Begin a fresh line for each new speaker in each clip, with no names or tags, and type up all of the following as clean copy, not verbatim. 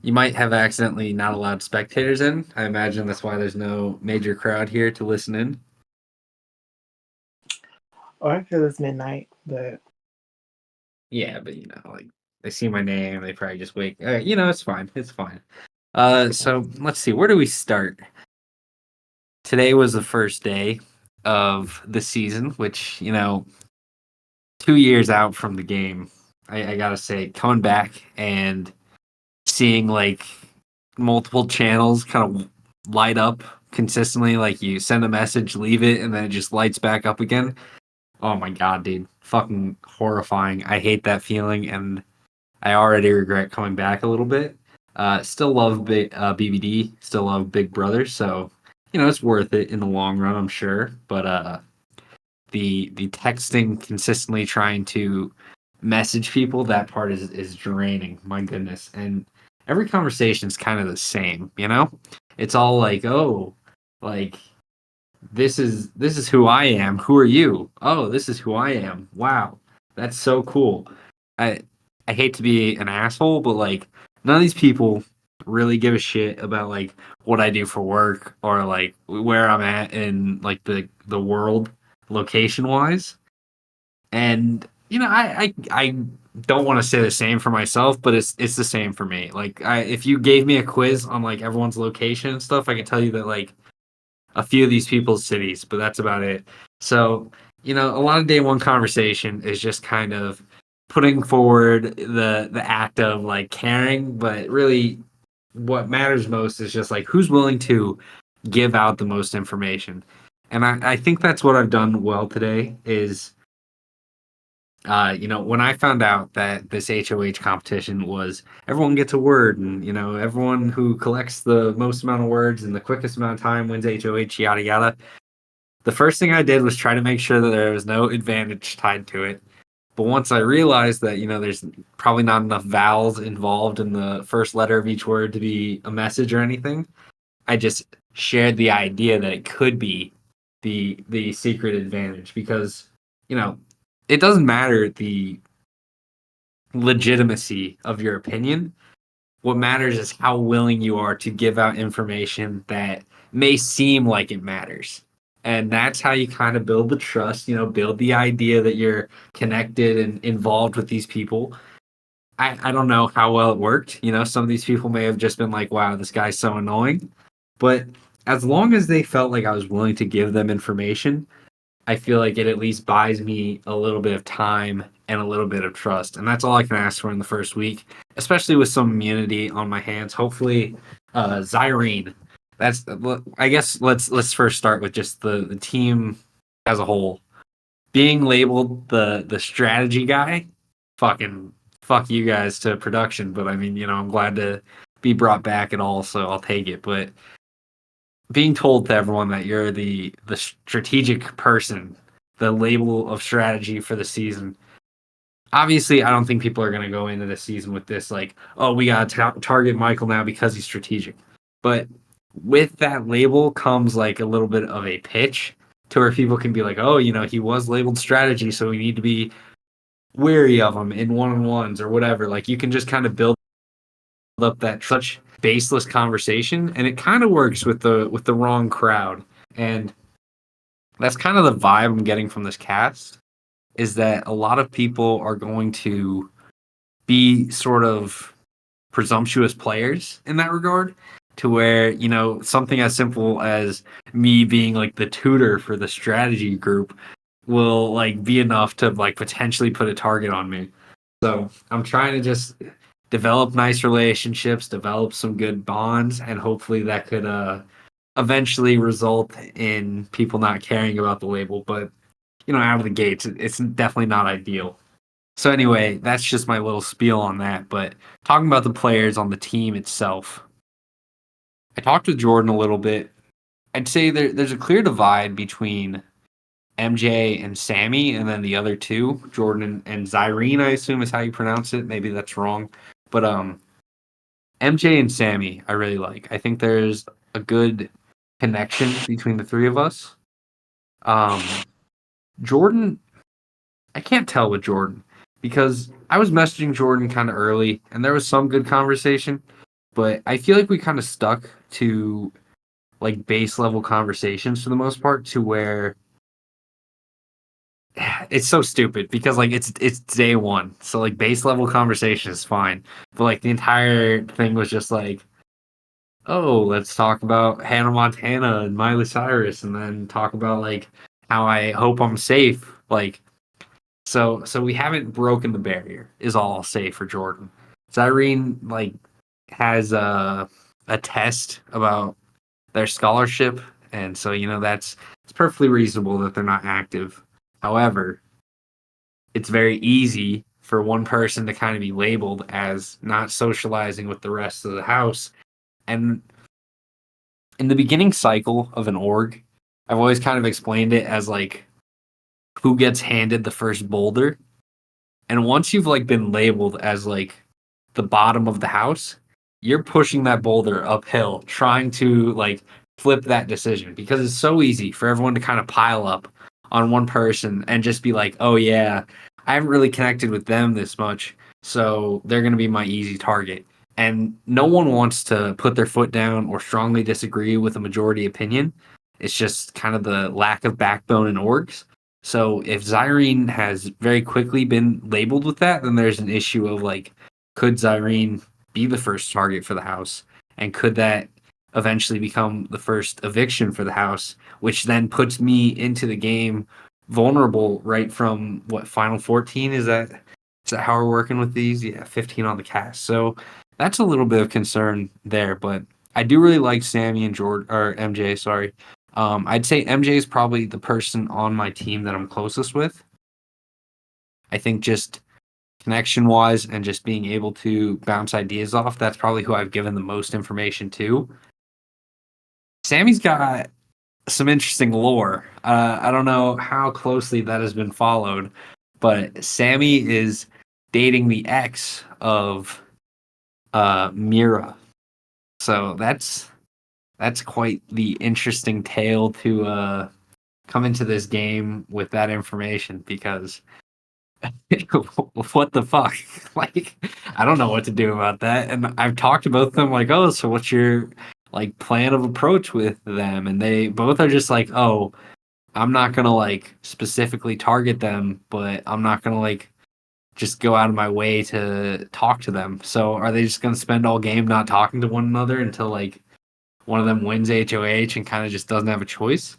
you might have accidentally not allowed spectators in. I imagine that's why there's no major crowd here to listen in.
Or because it's midnight, but
Yeah, but like they see my name, they probably just wake. It's fine. It's fine. So let's see. Where do we start? Today was the first day of the season, which 2 years out from the game, I gotta say, coming back and seeing like multiple channels kind of light up consistently, like you send a message, leave it, and then it just lights back up again. Oh my god, dude. Fucking horrifying. I hate that feeling, and I already regret coming back a little bit. Still love BBD, still love Big Brother, so it's worth it in the long run, I'm sure. But the texting consistently trying to message people, that part is draining. My goodness. And every conversation is kind of the same, It's all like, oh, like this is who I am. Who are you? Oh, this is who I am. Wow. That's so cool. I I hate to be an asshole, but like none of these people really give a shit about like what I do for work or like where I'm at in like the world location wise. And I don't want to say the same for myself, but it's the same for me. Like if you gave me a quiz on like everyone's location and stuff, I can tell you that like a few of these people's cities, but that's about it. So, a lot of day one conversation is just kind of putting forward the act of like caring, but really what matters most is just like who's willing to give out the most information. And I think that's what I've done well today is when I found out that this HOH competition was everyone gets a word and, everyone who collects the most amount of words in the quickest amount of time wins HOH, yada, yada. The first thing I did was try to make sure that there was no advantage tied to it. But once I realized that, there's probably not enough vowels involved in the first letter of each word to be a message or anything, I just shared the idea that it could be the secret advantage because, you know, it doesn't matter the legitimacy of your opinion. What matters is how willing you are to give out information that may seem like it matters. And that's how you kind of build the trust, build the idea that you're connected and involved with these people. I don't know how well it worked. Some of these people may have just been like, wow, this guy's so annoying. But as long as they felt like I was willing to give them information, I feel like it at least buys me a little bit of time and a little bit of trust. And that's all I can ask for in the first week, especially with some immunity on my hands. Hopefully, Zyrene. That's I guess let's first start with just the team as a whole. Being labeled the strategy guy, fucking fuck you guys to production. But I mean, I'm glad to be brought back at all, so I'll take it. But being told to everyone that you're the strategic person, the label of strategy for the season. Obviously, I don't think people are going to go into the season with this like, oh, we got to target Michael now because he's strategic. But with that label comes like a little bit of a pitch to where people can be like, oh, he was labeled strategy, so we need to be wary of him in one-on-ones or whatever. Like you can just kind of build up that such baseless conversation, and it kind of works with the wrong crowd. And that's kind of the vibe I'm getting from this cast is that a lot of people are going to be sort of presumptuous players in that regard to where something as simple as me being like the tutor for the strategy group will like be enough to like potentially put a target on me. So I'm trying to just develop nice relationships, develop some good bonds, and hopefully that could eventually result in people not caring about the label. But out of the gates, it's definitely not ideal. So anyway, that's just my little spiel on that. But talking about the players on the team itself, I talked with Jordan a little bit. I'd say there's a clear divide between MJ and Sammy, and then the other two, Jordan and Zyrene, I assume is how you pronounce it. Maybe that's wrong. But MJ and Sammy, I really like. I think there's a good connection between the three of us. Jordan, I can't tell with Jordan because I was messaging Jordan kind of early and there was some good conversation, but I feel like we kind of stuck to like base level conversations for the most part to where it's so stupid because like it's day one. So like base level conversation is fine. But like the entire thing was just like, oh, let's talk about Hannah Montana and Miley Cyrus and then talk about like how I hope I'm safe. Like so we haven't broken the barrier, is all I'll say for Jordan. Zyrene like has a test about their scholarship, and so that's it's perfectly reasonable that they're not active. However, it's very easy for one person to kind of be labeled as not socializing with the rest of the house. And in the beginning cycle of an org, I've always kind of explained it as like who gets handed the first boulder. And once you've like been labeled as like the bottom of the house, you're pushing that boulder uphill, trying to like flip that decision because it's so easy for everyone to kind of pile up on one person and just be like, oh yeah, I haven't really connected with them this much, so they're going to be my easy target. And no one wants to put their foot down or strongly disagree with a majority opinion. It's just kind of the lack of backbone in orgs. So if Zyrene has very quickly been labeled with that, then there's an issue of like, could Zyrene be the first target for the house? And could that eventually become the first eviction for the house, which then puts me into the game vulnerable right from what Final 14 is that how we're working with these? Yeah, 15 on the cast. So that's a little bit of concern there, but I do really like Sammy and George or MJ, sorry. I'd say MJ is probably the person on my team that I'm closest with. I think just connection wise and just being able to bounce ideas off, that's probably who I've given the most information to. Sammy's got some interesting lore. I don't know how closely that has been followed, but Sammy is dating the ex of Mira. So that's quite the interesting tale to come into this game with that information because what the fuck? Like, I don't know what to do about that. And I've talked to both of them, like, oh, so what's your like plan of approach with them? And they both are just like, oh, I'm not gonna like specifically target them, but I'm not gonna like just go out of my way to talk to them. So are they just gonna spend all game not talking to one another until like one of them wins HOH and kind of just doesn't have a choice?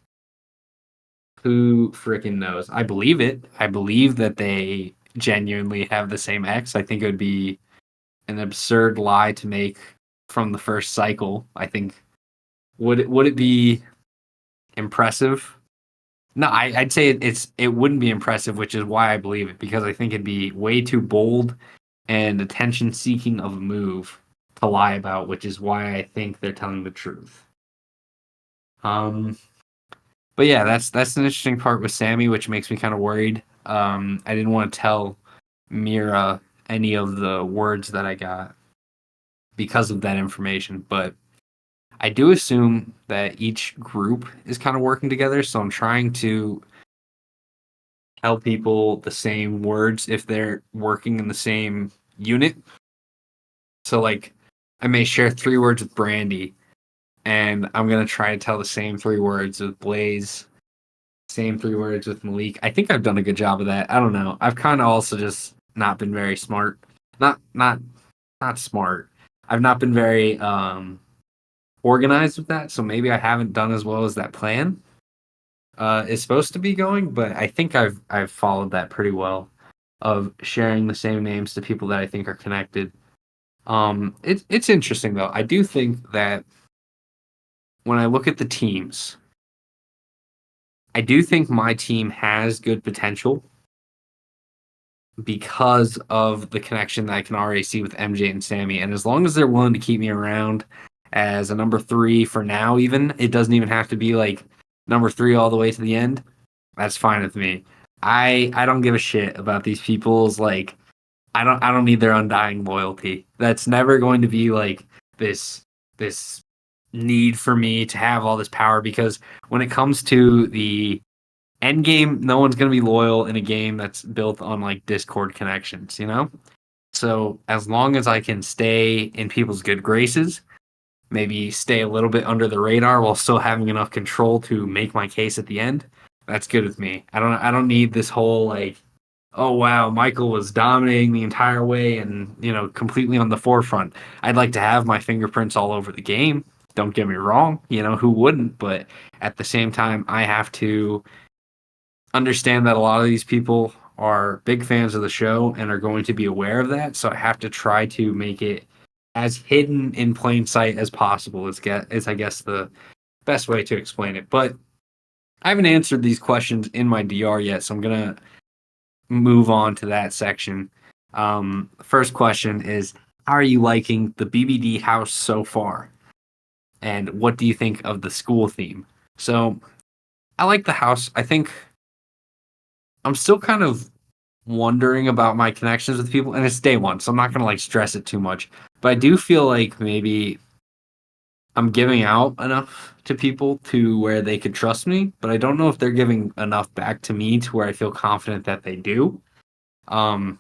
Who freaking knows? I believe it. I believe that they genuinely have the same ex. I think it would be an absurd lie to make from the first cycle. I think would it be impressive? No, I'd say it wouldn't be impressive, which is why I believe it because I think it'd be way too bold and attention seeking of a move to lie about, which is why I think they're telling the truth. Um, But yeah, that's an interesting part with Sammy, which makes me kind of worried. I didn't want to tell Mira any of the words that I got because of that information, but I do assume that each group is kind of working together, so I'm trying to tell people the same words if they're working in the same unit. So like I may share 3 words with Brandy, and I'm gonna try to tell the same 3 words with Blaze. Same 3 words with Malik. I think I've done a good job of that. I don't know. I've kind of also just not been very smart. Not smart. I've not been very organized with that, so maybe I haven't done as well as that plan is supposed to be going, but I think I've followed that pretty well of sharing the same names to people that I think are connected. It's interesting though. I do think that when I look at the teams, I do think my team has good potential because of the connection that I can already see with MJ and Sammy. And as long as they're willing to keep me around as a number 3 for now, even, it doesn't even have to be like number 3 all the way to the end. That's fine with me. I don't give a shit about these people's like I don't need their undying loyalty. That's never going to be like this need for me to have all this power because when it comes to the end game, no one's going to be loyal in a game that's built on like Discord connections, you know? So as long as I can stay in people's good graces, maybe stay a little bit under the radar while still having enough control to make my case at the end, that's good with me. I don't need this whole like, oh wow, Michael was dominating the entire way and, completely on the forefront. I'd like to have my fingerprints all over the game. Don't get me wrong, who wouldn't, but at the same time I have to understand that a lot of these people are big fans of the show and are going to be aware of that. So I have to try to make it as hidden in plain sight as possible. Is I guess the best way to explain it. But I haven't answered these questions in my DR yet, so I'm gonna move on to that section. First question is: how are you liking the BBD house so far? And what do you think of the school theme? So I like the house. I think I'm still kind of wondering about my connections with people, and it's day one, so I'm not gonna like stress it too much. But I do feel like maybe I'm giving out enough to people to where they could trust me, but I don't know if they're giving enough back to me to where I feel confident that they do. Um,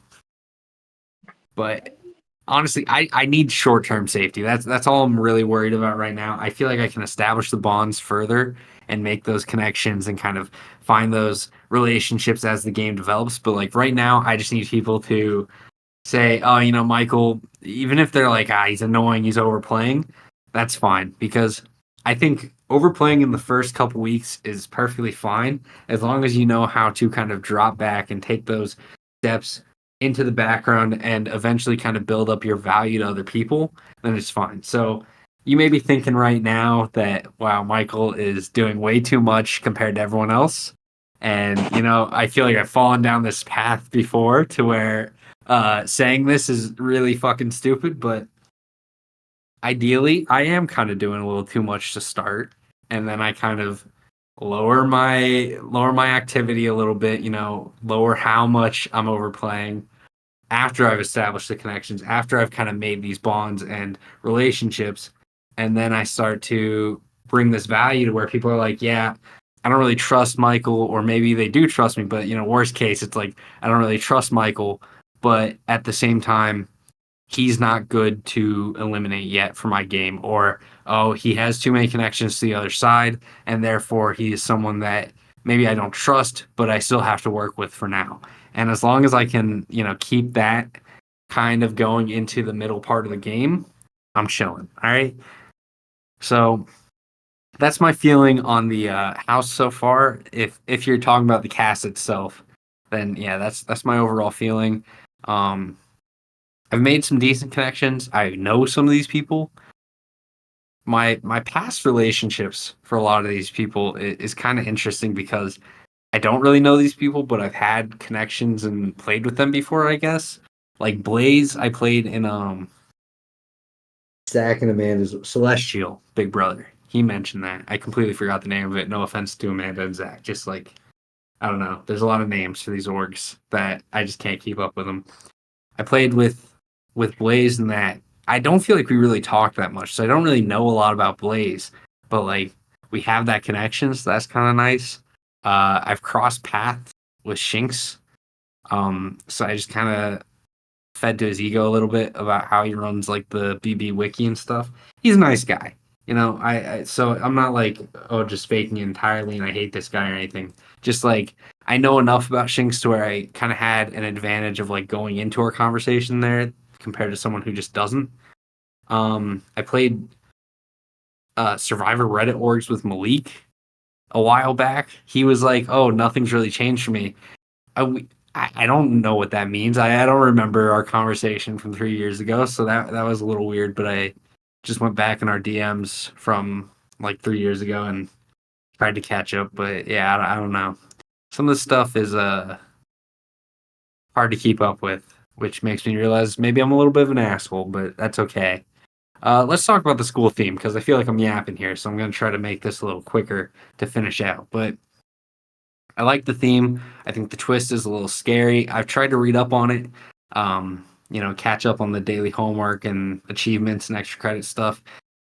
but honestly, I need short term safety. That's all I'm really worried about right now. I feel like I can establish the bonds further and make those connections and kind of find those relationships as the game develops. But like right now, I just need people to say, oh, Michael, even if they're like, he's annoying, he's overplaying, that's fine because I think overplaying in the first couple weeks is perfectly fine as long as you know how to kind of drop back and take those steps into the background and eventually kind of build up your value to other people, then it's fine. So you may be thinking right now that, wow, Michael is doing way too much compared to everyone else. And, I feel like I've fallen down this path before to where saying this is really fucking stupid, but ideally, I am kind of doing a little too much to start, and then I kind of lower my activity a little bit, lower how much I'm overplaying after I've established the connections, after I've kind of made these bonds and relationships, and then I start to bring this value to where people are like, yeah, I don't really trust Michael, or maybe they do trust me, but worst case, it's like I don't really trust Michael, but at the same time, he's not good to eliminate yet for my game, or oh, he has too many connections to the other side, and therefore he is someone that maybe I don't trust, but I still have to work with for now. And as long as I can, keep that kind of going into the middle part of the game, I'm chilling. All right. So that's my feeling on the house so far. If you're talking about the cast itself, then yeah, that's my overall feeling. Um, I've made some decent connections. I know some of these people. My past relationships for a lot of these people is kind of interesting because I don't really know these people, but I've had connections and played with them before, I guess. Like Blaze, I played in Zach and Amanda's Celestial Big Brother. He mentioned that. I completely forgot the name of it. No offense to Amanda and Zach. Just like I don't know. There's a lot of names for these orgs that I just can't keep up with them. I played with Blaze and that. I don't feel like we really talked that much, so I don't really know a lot about Blaze. But like we have that connection, so that's kind of nice. I've crossed paths with Shinx, so I just kind of fed to his ego a little bit about how he runs like the BB wiki and stuff. He's a nice guy, so I'm not like just faking it entirely and I hate this guy or anything. Just like I know enough about Shinx to where I kind of had an advantage of like going into our conversation there compared to someone who just doesn't. I played Survivor Reddit orgs with Malik a while back. He was like, "Oh, nothing's really changed for me." I don't know what that means. I don't remember our conversation from 3 years ago, so that was a little weird. But I just went back in our DMs from like 3 years ago and tried to catch up. But yeah, I don't know. Some of the stuff is hard to keep up with, which makes me realize maybe I'm a little bit of an asshole, but that's okay. Let's talk about the school theme because I feel like I'm yapping here, so I'm going to try to make this a little quicker to finish out. But I like the theme. I think the twist is a little scary. I've tried to read up on it, catch up on the daily homework and achievements and extra credit stuff.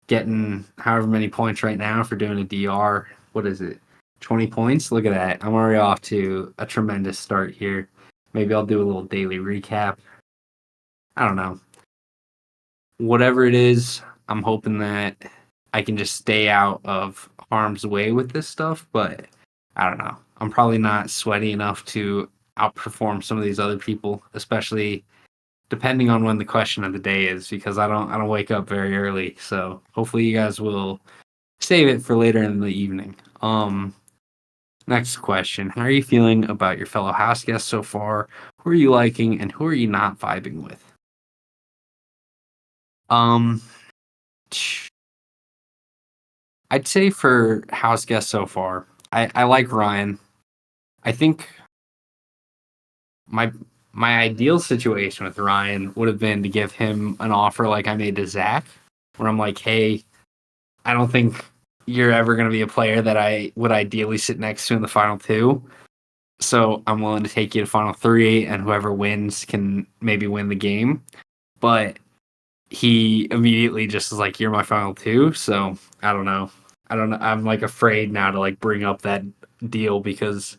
Getting however many points right now for doing a DR. What is it? 20 points. Look at that. I'm already off to a tremendous start here. Maybe I'll do a little daily recap. I don't know. Whatever it is, I'm hoping that I can just stay out of harm's way with this stuff, but I don't know. I'm probably not sweaty enough to outperform some of these other people, especially depending on when the question of the day is, because I don't wake up very early. So hopefully you guys will save it for later in the evening. Next question. How are you feeling about your fellow house guests so far? Who are you liking and who are you not vibing with? Um I'd say for house guests so far, I like Ryan. I think my my ideal situation with Ryan would have been to give him an offer like I made to Zach, where I'm like, hey, I don't think you're ever going to be a player that I would ideally sit next to in the final two. So I'm willing to take you to final three, and whoever wins can maybe win the game. But he immediately just is like, "You're my final two." So I don't know. I don't know. I'm like afraid now to like bring up that deal because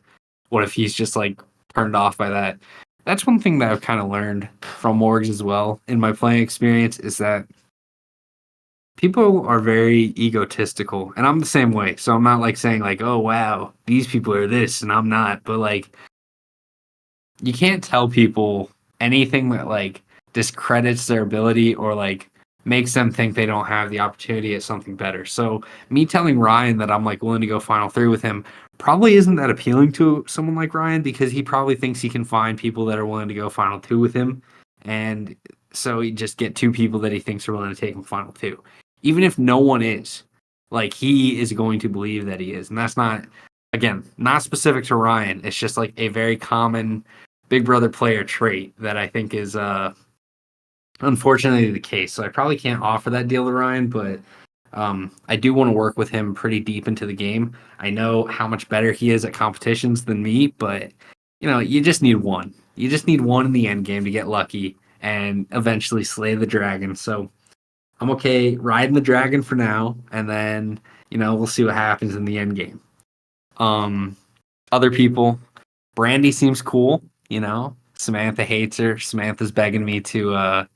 what if he's just like turned off by that? That's one thing that I've kind of learned from Morgs as well in my playing experience is that people are very egotistical, and I'm the same way. So I'm not like saying like, "Oh wow, these people are this," and I'm not. But like, you can't tell people anything that like discredits their ability or like makes them think they don't have the opportunity at something better. So me telling Ryan that I'm like willing to go final three with him probably isn't that appealing to someone like Ryan because he probably thinks he can find people that are willing to go final two with him. And so he just get two people that he thinks are willing to take him final two. Even if no one is, like he is going to believe that he is. And that's not again, not specific to Ryan. It's just like a very common Big Brother player trait that I think is unfortunately the case. So I probably can't offer that deal to Ryan, but I do want to work with him pretty deep into the game. I know how much better he is at competitions than me, but you know, you just need one. You just need one in the end game to get lucky and eventually slay the dragon. So I'm okay riding the dragon for now, and then you know we'll see what happens in the end game. Um, Other people, Brandy seems cool. You know, Samantha hates her. Samantha's begging me to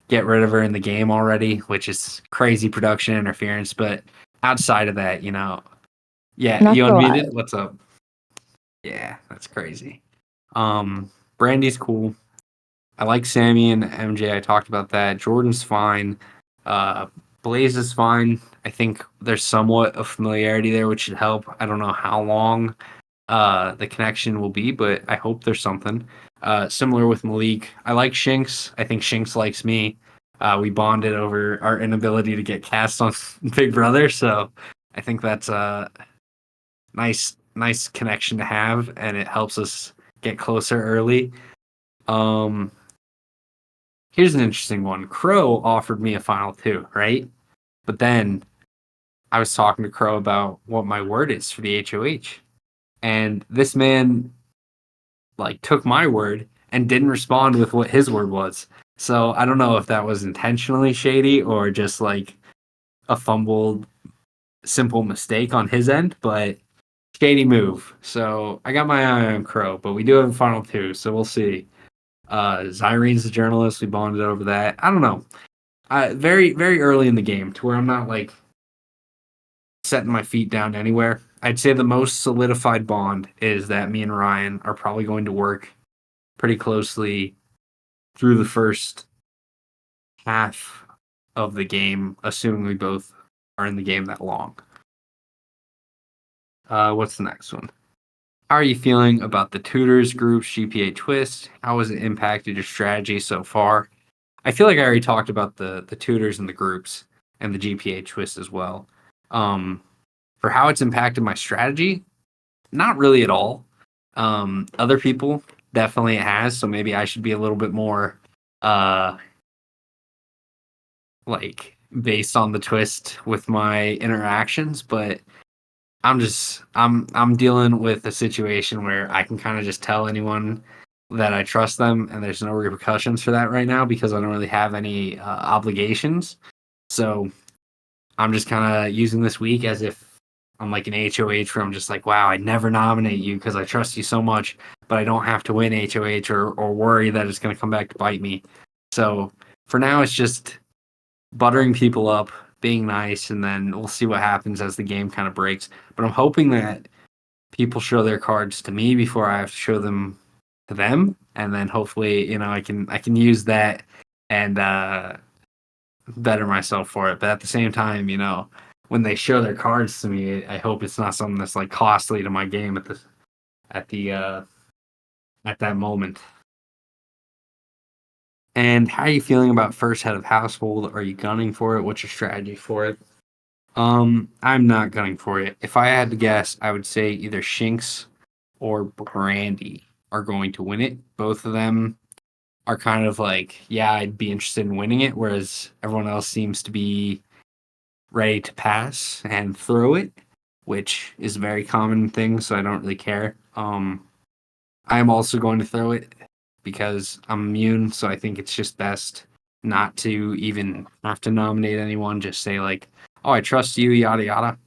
get rid of her in the game already, which is crazy production interference. But outside of that, you know, yeah,
Not
you
gonna lie.
unmuted. What's up? Yeah, that's crazy. Brandy's cool. I like Sammy and MJ. I talked about that. Jordan's fine. Uh, Blaze is fine. I think there's somewhat of familiarity there, which should help. I don't know how long the connection will be, but I hope there's something. Similar with Malik. I like Shinx. I think Shinx likes me. We bonded over our inability to get cast on Big Brother, so I think that's a nice connection to have, and it helps us get closer early. Um, Here's an interesting one. Crow offered me a final two, right? But then I was talking to Crow about what my word is for the HOH. And this man like took my word and didn't respond with what his word was. So I don't know if that was intentionally shady or just like a fumbled simple mistake on his end, but shady move. So I got my eye on Crow, but we do have a final two, so we'll see. Zyrene's the journalist. We bonded over that. I don't know. Very, very early in the game to where I'm not like setting my feet down anywhere. I'd say the most solidified bond is that me and Ryan are probably going to work pretty closely through the first half of the game, assuming we both are in the game that long. What's the next one? How are you feeling about the tutors groups GPA twist? How has it impacted your strategy so far? I feel like I already talked about the tutors and the groups and the GPA twist as well. For how it's impacted my strategy, not really at all. Other people definitely it has, so maybe I should be a little bit more like based on the twist with my interactions, but I'm dealing with a situation where I can kind of just tell anyone that I trust them and there's no repercussions for that right now because I don't really have any obligations. So I'm just kind of using this week as if on like an HOH where I'm just like, wow, I'd never nominate you because I trust you so much, but I don't have to win HOH or worry that it's going to come back to bite me. So for now, it's just buttering people up, being nice, and then we'll see what happens as the game kind of breaks. But I'm hoping that people show their cards to me before I have to show them to them, and then hopefully, I can use that and better myself for it. But at the same time, when they show their cards to me, I hope it's not something that's like costly to my game at the at that moment. And how are you feeling about first head of household? Are you gunning for it? What's your strategy for it? I'm not gunning for it. If I had to guess, I would say either Shinx or Brandy are going to win it. Both of them are kind of like, yeah, I'd be interested in winning it, whereas everyone else seems to be ready to pass and throw it, which is a very common thing, so I don't really care. I'm also going to throw it because I'm immune, so I think it's just best not to even have to nominate anyone. Just say like, "Oh, I trust you," yada yada.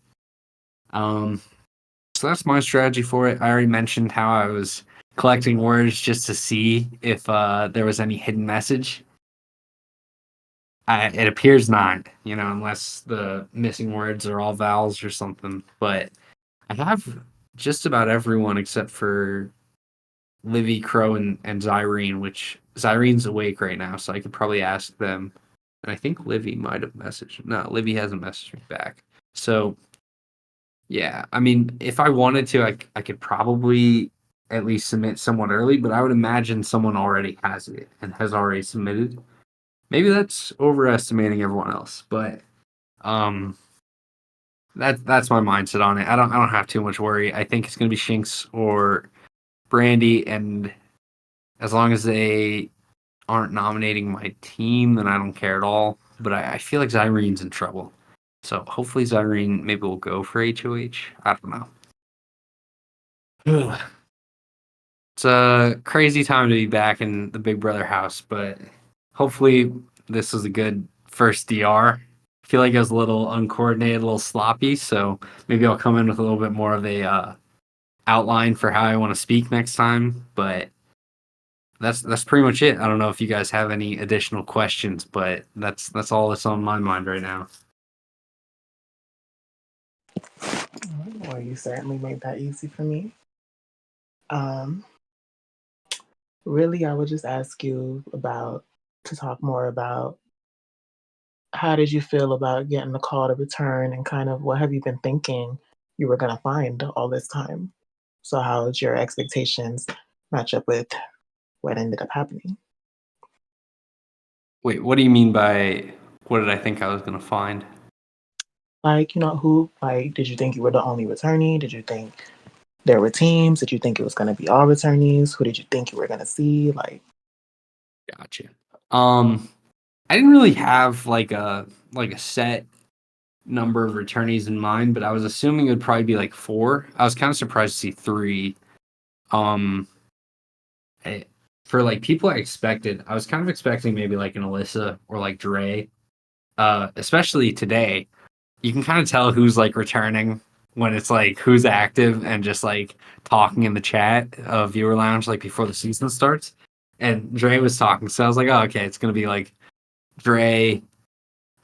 Um, so that's my strategy for it. I already mentioned how I was collecting words just to see if there was any hidden message. It appears not, unless the missing words are all vowels or something. But I have just about everyone except for Livy, Crow, and Zyrene, which Zyrene's awake right now, so I could probably ask them. And I think Livy might have messaged. No, Livy hasn't messaged me back. So, yeah, I mean, if I wanted to, I could probably at least submit someone early, but I would imagine someone already has it and has already submitted. Maybe that's overestimating everyone else, but um, that's my mindset on it. I don't have too much worry. I think it's gonna be Shinx or Brandy, and as long as they aren't nominating my team, then I don't care at all. But I feel like Zyrene's in trouble. So hopefully Zyrene maybe will go for HOH. I don't know. It's a crazy time to be back in the Big Brother house, but hopefully this was a good first DR. I feel like it was a little uncoordinated, a little sloppy, so maybe I'll come in with a little bit more of a outline for how I want to speak next time. But that's pretty much it. I don't know if you guys have any additional questions, but that's all that's on my mind right now.
Well, you certainly made that easy for me. Um, really, I would just ask you about to talk more about how did you feel about getting the call to return and kind of what have you been thinking you were going to find all this time? So, how did your expectations match up with what ended up happening?
Wait, what do you mean by what did I think I was gonna find?
Like, did you think you were the only returnee? Did you think there were teams? Did you think it was going to be all returnees? Who did you think you were going to see? Like,
Gotcha. I didn't really have like a set number of returnees in mind, but I was assuming it would probably be like four. I was kind of surprised to see three. Um, I- for like people I expected, I was kind of expecting maybe like an Alyssa or like Dre. Especially today, you can kind of tell who's like returning when it's like who's active and just like talking in the chat of viewer lounge like before the season starts. And Dre was talking, so I was like, oh, okay, it's gonna be like Dre,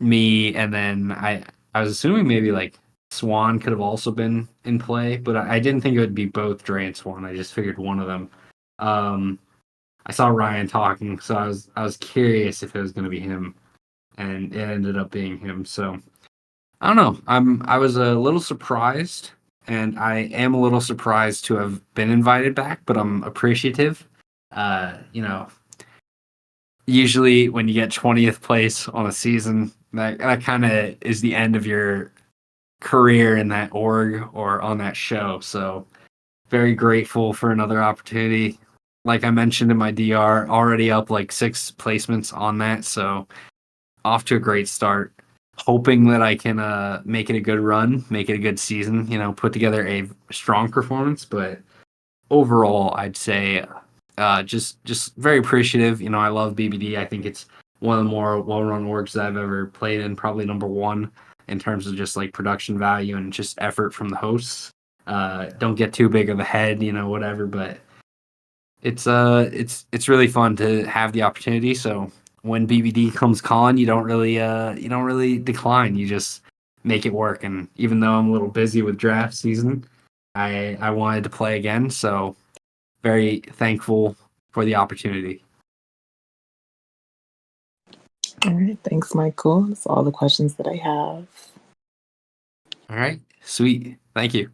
me, and then I was assuming maybe like Swan could have also been in play, but I didn't think it would be both Dre and Swan. I just figured one of them. Um, I saw Ryan talking, so I was curious if it was gonna be him, and it ended up being him. So I don't know. I was a little surprised, and I am a little surprised to have been invited back, but I'm appreciative. You know, usually when you get 20th place on a season, that kind of is the end of your career in that org or on that show. So very grateful for another opportunity. Like I mentioned in my DR, already up like 6 placements on that, so off to a great start. Hoping that I can make it a good run, make it a good season, put together a strong performance. But overall, I'd say just very appreciative. I love BBD. I think it's one of the more well-run orgs that I've ever played in, probably number one. in terms of just like production value and just effort from the hosts. Don't get too big of a head, whatever, but it's really fun to have the opportunity. So when BBD comes calling, you don't really decline. You just make it work. And even though I'm a little busy with draft season, I wanted to play again. So very thankful for the opportunity.
All right. Thanks, Michael. That's all the questions that I have.
All right, sweet. Thank you.